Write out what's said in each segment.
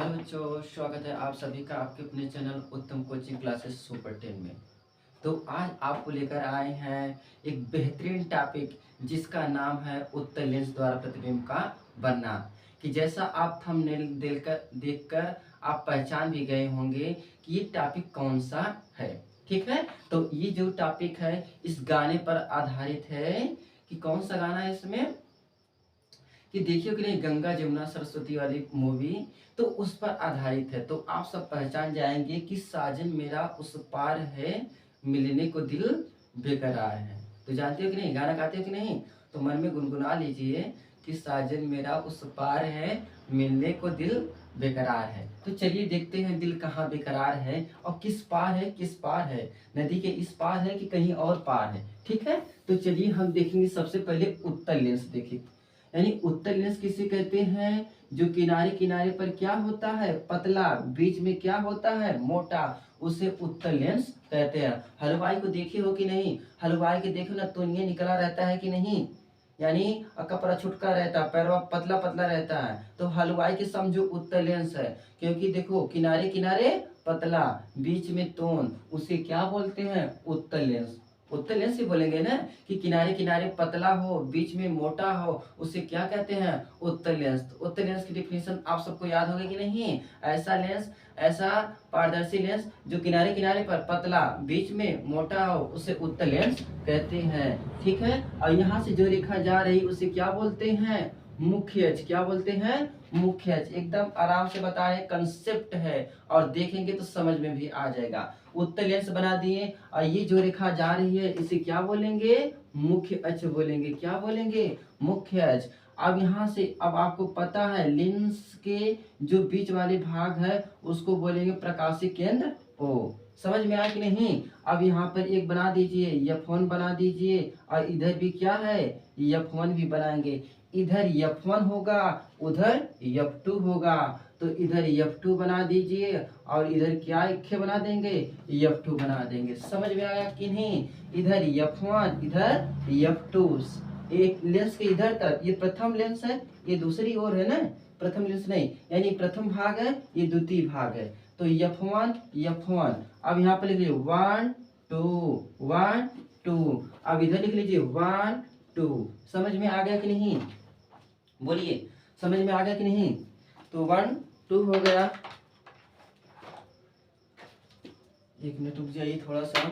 Hello बच्चों, स्वागत है आप सभी का आपके अपने चैनल उत्तम कोचिंग क्लासेस सुपर 10 में। तो आज आपको लेकर आए हैं एक बेहतरीन टॉपिक जिसका नाम है उत्तल लेंस द्वारा प्रतिबिंब का बनना। कि जैसा आप थंबनेल देखकर आप पहचान भी गए होंगे कि ये टॉपिक कौन सा है। ठीक है, तो ये जो टॉपिक है इस गाने पर आधारित है। कि कौन सा गाना है इसमें, कि देखियो कि नहीं, गंगा जमुना सरस्वती वाली मूवी, तो उस पर आधारित है। तो आप सब पहचान जाएंगे कि साजन मेरा उस पार है, मिलने को दिल बेकरार है। तो जानते हो कि नहीं, गाना गाते हो कि नहीं, तो मन में गुनगुना लीजिए कि साजन मेरा उस पार है, मिलने को दिल बेकरार है। तो चलिए देखते हैं दिल कहाँ बेकरार है और किस पार है, किस पार है, नदी के इस पार है कि कहीं और पार है। ठीक है, तो चलिए हम देखेंगे सबसे पहले उत्तल लेंस। देखिए, यानी उत्तल लेंस किसे कहते हैं, जो किनारे किनारे पर क्या होता है, पतला, बीच में क्या होता है, मोटा, उसे उत्तल लेंस कहते हैं। हलवाई को देखे हो कि नहीं, हलवाई के देखो ना, तोनिया निकला रहता है कि नहीं, यानी कपड़ा छुटका रहता है, पैरवा पतला पतला रहता है, तो हलवाई के समझो उत्तल लेंस है। क्योंकि देखो किनारे किनारे पतला, बीच में तोन, उसे क्या बोलते हैं, उत्तल लेंस। उत्तल लेंस ही बोलेंगे ना, कि किनारे किनारे पतला हो, बीच में मोटा हो, उसे क्या कहते हैं, उत्तल लेंस। तो उत्तल लेंस की डिफिनेशन आप सबको याद होगी कि नहीं, ऐसा लेंस, ऐसा पारदर्शी लेंस जो किनारे किनारे पर पतला, बीच में मोटा हो, उसे उत्तल लेंस कहते हैं। ठीक है, और यहाँ से जो रेखा जा रही उसे क्या बोलते हैं, मुख्य अक्ष। क्या बोलते हैं, मुख्य अक्ष। एकदम आराम से बता रहे, कंसेप्ट है और देखेंगे तो समझ में भी आ जाएगा। उत्तल लेंस बना दिए और ये जो रेखा जा रही है इसे क्या बोलेंगे, मुख्य अक्ष बोलेंगे। क्या बोलेंगे, मुख्य अक्ष। अब यहाँ से अब आपको पता है लेंस के जो बीच वाले भाग है उसको बोलेंगे प्रकाशीय केंद्र ओ। समझ में आया कि नहीं। अब यहाँ पर एक बना दीजिए, F1 बना दीजिए, और इधर भी क्या है, F1 भी बनाएंगे। इधर F1 होगा, उधर F2 होगा, तो इधर F2 बना दीजिए और इधर क्या एक बना देंगे, F2 बना देंगे। समझ में आया कि नहीं, इधर F1 इधर F2। एक लेंस के इधर तक ये प्रथम लेंस है, ये दूसरी ओर है ना, प्रथम लेंस नहीं, यानी प्रथम भाग है, ये द्वितीय भाग है। तो F1 F1। अब यहाँ पर लिख लीजिए 1 2 1 2। अब इधर लिख लीजिए 1 2। समझ में आ गया कि नहीं, बोलिए, समझ में आ गया कि नहीं। तो 1 2 हो गया। एक मिनट रुक जाइए थोड़ा सा।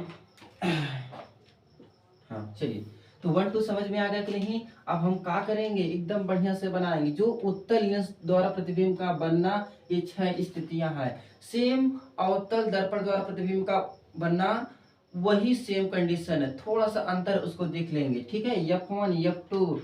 हाँ चलिए, तो 1 2 समझ में आ गया कि नहीं। अब हम क्या करेंगे, एकदम बढ़िया से बनाएंगे। जो उत्तल लेंस द्वारा प्रतिबिंब का बनना, ये 6 स्थितियां हैं। सेम अवतल दर्पण द्वारा प्रतिबिंब का बनना, वही सेम कंडीशन है, थोड़ा सा अंतर उसको देख लेंगे। ठीक है, F1 F2,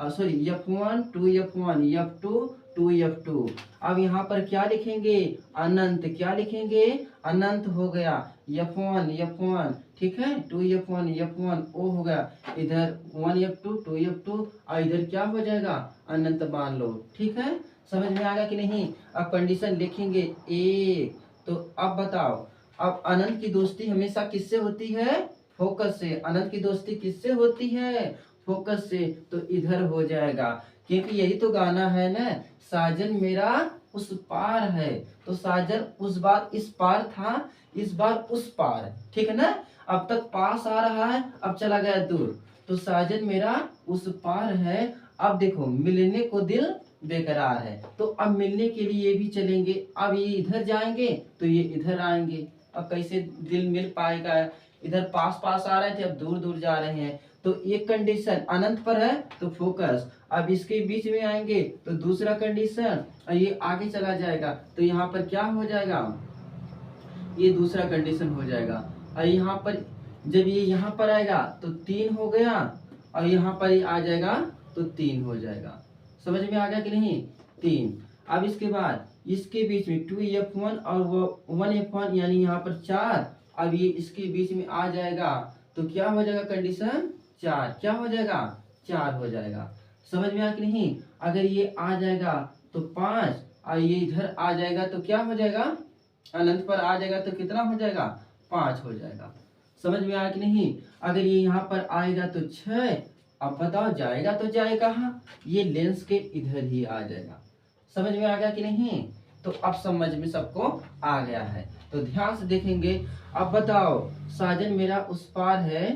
sorry F1 2 F1 F2 2 F2। अब यहाँ पर क्या लिखेंगे, अनंत। क्या लिखेंगे, अनंत हो गया। F1 F1, ठीक है, 2 F1 F1 ओ हो गया। इधर 1 F2 2 F2, और इधर क्या हो जाएगा, अनंत मान लो। ठीक है, समझ में आ गया कि नहीं। अब कंडीशन लिखेंगे एक। तो अब बताओ, अब अनंत की दोस्ती हमेशा किससे होती है, फोकस से। अनंत की दोस्ती किससे होती है, फोकस से। तो इधर हो जाएगा, क्योंकि यही तो गाना है ना, साजन मेरा उस पार है। तो साजन उस बार इस पार था, इस बार उस पार। ठीक है ना, अब तक पास आ रहा है, अब चला गया दूर। तो साजन मेरा उस पार है। अब देखो, मिलने को दिल बेकरार है, तो अब मिलने के लिए भी चलेंगे। अब ये इधर जाएंगे तो ये इधर आएंगे। अब कैसे दिल मिल पाएगा, इधर पास पास आ रहे थे, अब दूर दूर जा रहे हैं। तो एक कंडीशन अनंत पर है तो फोकस। अब इसके बीच में आएंगे तो दूसरा कंडीशन, और ये आगे चला जाएगा तो यहाँ पर क्या हो जाएगा, ये दूसरा कंडीशन हो जाएगा। और यहाँ पर जब ये यहाँ पर आएगा तो 3 हो गया, और यहाँ पर ये आ जाएगा तो 3 हो जाएगा। समझ में आ गया कि नहीं, 3। अब इसके बाद इसके बीच में 2 F1 और वो 1 F1, यानी यहाँ पर 4। अब ये इसके बीच में आ जाएगा तो क्या हो जाएगा, कंडीशन 4। क्या हो जाएगा, 4 हो जाएगा। समझ में आया कि नहीं। अगर ये आ जाएगा तो 5, और ये इधर आ जाएगा तो क्या हो जाएगा, अनंत पर आ जाएगा तो कितना हो जाएगा, 5 हो जाएगा। समझ में आया कि नहीं। अगर ये यहाँ पर आएगा तो 6। अब बताओ जाएगा तो जाएगा कहाँ, ये लेंस के इधर ही आ जाएगा। समझ में आ गया कि नहीं। तो अब समझ में सबको आ गया है। तो ध्यान से देखेंगे। अब बताओ साजन मेरा उस पार है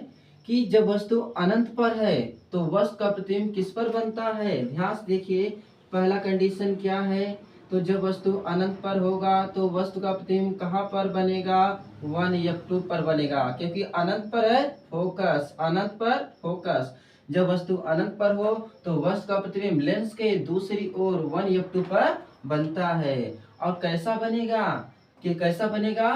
कि जब वस्तु अनंत पर है तो वस्तु का प्रतिबिंब किस पर बनता है। ध्यान से देखिए, पहला कंडीशन क्या है, तो जब वस्तु अनंत पर होगा तो वस्तु का प्रतिबिंब कहाँ पर बनेगा, 1F2 पर बनेगा, क्योंकि अनंत पर है फोकस, अनंत पर फोकस। जब वस्तु अनंत पर हो तो वस्तु का प्रतिबिंब लेंस के दूसरी ओर 1F2 पर बनता है। और कैसा बनेगा, कि कैसा बनेगा,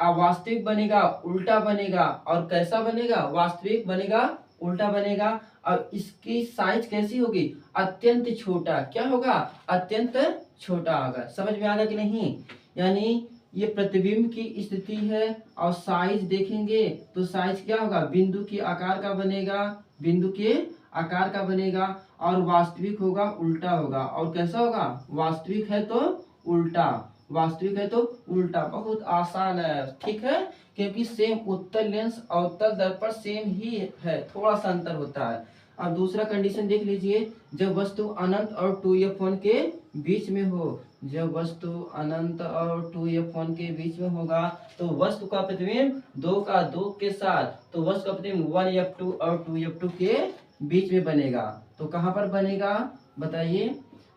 अवास्तविक बनेगा, उल्टा बनेगा। और कैसा बनेगा, वास्तविक बनेगा, उल्टा बनेगा। और इसकी साइज कैसी होगी, अत्यंत छोटा। क्या होगा, अत्यंत छोटा होगा। समझ में आ गया कि नहीं। यानी ये प्रतिबिंब की स्थिति है। और साइज देखेंगे तो साइज क्या होगा, बिंदु के आकार का बनेगा, बिंदु के आकार का बनेगा। और वास्तविक होगा, उल्टा होगा। और कैसा होगा, वास्तविक है तो उल्टा, वास्तविक है तो उल्टा। बहुत आसान है, ठीक है, क्योंकि सेम उत्तल लेंस और उत्तल दर्पण सेम ही है, थोड़ा सा अंतर होता है। अब दूसरा कंडीशन देख लीजिए, जब वस्तु अनंत और 2F1 के बीच में हो, जब वस्तु अनंत और 2F1 के बीच में होगा तो वस्तु का प्रतिबिंब 2 का 2 के साथ, तो वस्तु का प्रतिबिंब 1F2 और 2F2 के बीच में बनेगा। तो कहाँ पर बनेगा बताइए,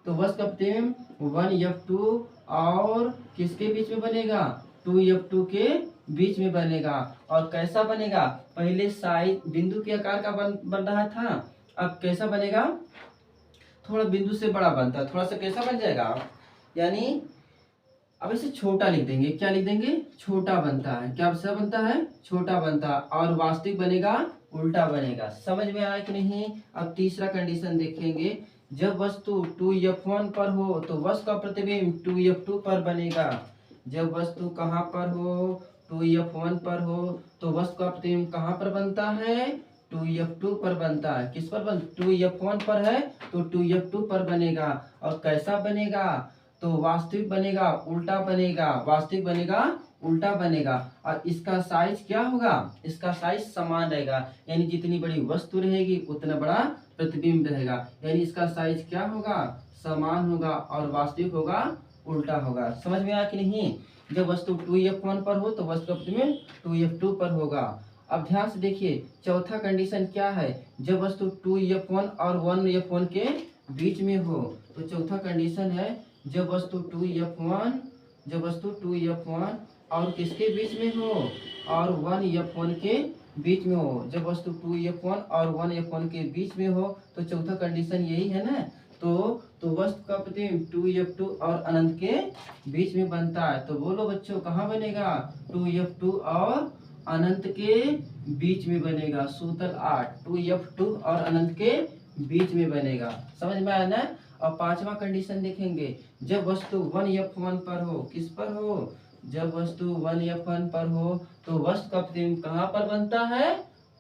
तो वस्तु का प्रतिबिंब 1F2 और किसके बीच में बनेगा, 2F2 के बीच में बनेगा। और कैसा बनेगा, पहले साइज बिंदु के आकार का बन रहा था, अब कैसा बनेगा, थोड़ा बिंदु से बड़ा बनता है, थोड़ा सा कैसा बन जाएगा, यानी अब इसे छोटा लिख देंगे। क्या लिख देंगे, छोटा बनता है। क्या बनता है, छोटा बनता है। और वास्तविक बनेगा, उल्टा बनेगा। समझ में आया कि नहीं। अब तीसरा कंडीशन देखेंगे, जब वस्तु 2F1 पर हो तो वस्तु का प्रतिबिंब 2F2 पर बनेगा। जब वस्तु कहाँ पर हो, 2F1 पर हो तो वस्तु का प्रतिबिंब कहाँ पर बनता है, 2F2 पर बनता है। किस पर 2F1 पर है तो 2F2 पर बनेगा। और कैसा बनेगा, तो वास्तविक बनेगा, उल्टा बनेगा, वास्तविक बनेगा, उल्टा बनेगा। और इसका साइज क्या होगा, इसका साइज समान रहेगा, यानी जितनी बड़ी वस्तु रहेगी उतना बड़ा प्रतिबिंब रहेगा। यानी इसका साइज क्या होगा, समान होगा। और वास्तविक होगा, उल्टा होगा। समझ में आया कि नहीं। जब वस्तु 2F1 पर हो तो वस्तु का प्रतिबिंब 2F2 पर होगा। अब ध्यान से देखिए, चौथा कंडीशन क्या है, जब वस्तु 2F1 और 1F1 के बीच में हो। तो चौथा कंडीशन है, जब वस्तु 2F1, जब वस्तु 2F1 और किसके बीच में हो, और 1F1 के बीच में हो। जब वस्तु 2F1 और 1F1 के बीच में हो तो चौथा कंडीशन यही है ना। तो वस्तु का प्रतिबिंब 2F2 और अनंत के बीच में बनता है। तो बोलो बच्चों कहाँ बनेगा, 2F2 और अनंत के बीच में बनेगा। सूत्र 8, 2F2 और अनंत के बीच में बनेगा। समझ में आया ना। और पांचवा कंडीशन देखेंगे, जब वस्तु 1F1 पर हो, किस पर हो, जब वस्तु 1F1 पर हो तो वस्तु का प्रतिबिंब कहाँ पर बनता है,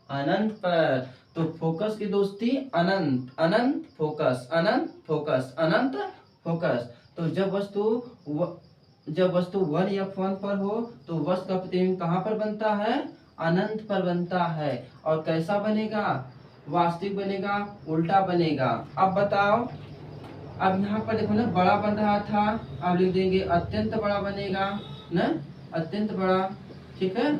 अनंत पर। तो फोकस की दोस्ती, अनंत, अनंत फोकस, अनंत फोकस, अनंत फोकस। तो जब वस्तु 1F1 पर हो तो वस्तु का प्रतिबिंब कहाँ पर बनता है, अनंत पर बनता है। और कैसा बनेगा, वास्तविक बनेगा, उल्टा बनेगा। अब बताओ, अब यहाँ पर देखो ना, बड़ा बन रहा था, अब लिख देंगे अत्यंत बड़ा बनेगा ना, अत्यंत बड़ा, ठीक है।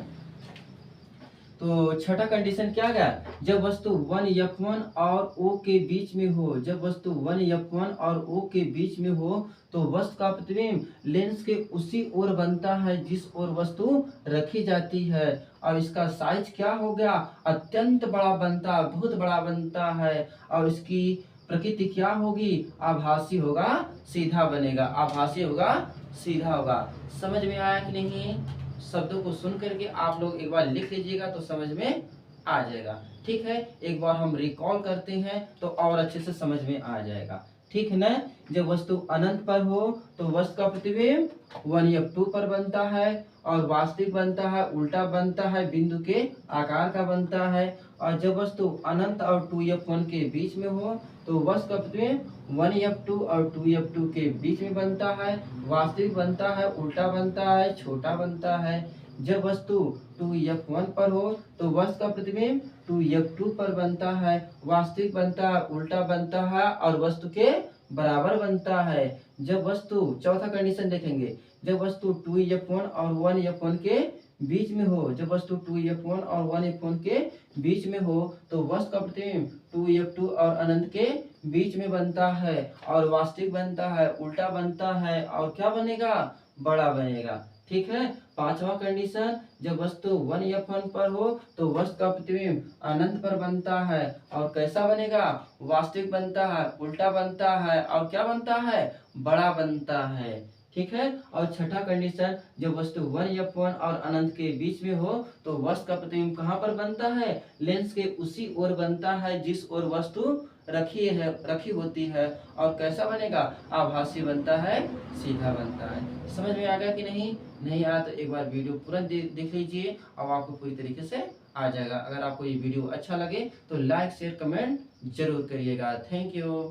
तो छठा कंडीशन क्या गया, जब वस्तु 1F1 और O के बीच में हो, जब वस्तु 1F1 और O के बीच में हो तो वस्तु का प्रतिबिंब लेंस के उसी ओर बनता है जिस ओर वस्तु रखी जाती है। और इसका साइज क्या हो गया, अत्यंत बड़ा बनता, बहुत बड़ा बनता है। और इसकी प्रकृति क्या होगी, आभासी होगा, सीधा बनेगा, आभासी होगा, सीधा होगा। समझ में आया कि नहीं। शब्दों को सुन करके आप लोग एक बार लिख लीजिएगा तो समझ में आ जाएगा। ठीक है, एक बार हम रिकॉल करते हैं तो और अच्छे से समझ में आ जाएगा। ठीक है ना। जब वस्तु अनंत पर हो तो वस्तु का प्रतिबिंब 1F2 पर बनता है और वास्तविक बनता है, उल्टा बनता है, बिंदु के आकार का बनता है। और जब वस्तु अनंत और 2F1 के बीच में हो तो वस्तु का प्रतिबिंब 1F2 और 2F2 के बीच में बनता है, वास्तविक बनता है, उल्टा बनता है, छोटा बनता है। जब वस्तु 2F1 पर हो तो वस्तु का प्रतिबिंब 2F2 पर बनता है, वास्तविक बनता है, उल्टा बनता है और वस्तु के बराबर बनता है जब वस्तु, चौथा कंडीशन देखेंगे, जब वस्तु 2f1 और 1f1 के बीच में हो। जब वस्तु 2f1 और 1f1 के बीच में हो तो वस्तु का प्रतिबिंब 2f2 और अनंत के बीच में बनता है और वास्तविक बनता है, उल्टा बनता है और क्या बनेगा, बड़ा बनेगा। ठीक है। पांचवा कंडीशन, जब वस्तु 1f1 पर हो तो वस्तु का प्रतिबिंब अनंत पर बनता है और कैसा बनेगा, वास्तविक बनता है, उल्टा बनता है और क्या बनता है, बड़ा बनता है। ठीक है। और छठा कंडीशन, जब वस्तु 1f1 और अनंत के बीच में हो तो वस्तु का प्रतिबिंब कहाँ पर बनता है, लेंस के उसी ओर बनता है जिस ओर वस्तु रखी होती है और कैसा बनेगा, आभासी बनता है, सीधा बनता है। समझ में आ गया कि नहीं? नहीं आया तो एक बार वीडियो पूरा देख लीजिए और आपको पूरी तरीके से आ जाएगा। अगर आपको ये वीडियो अच्छा लगे तो लाइक शेयर कमेंट जरूर करिएगा। Thank you.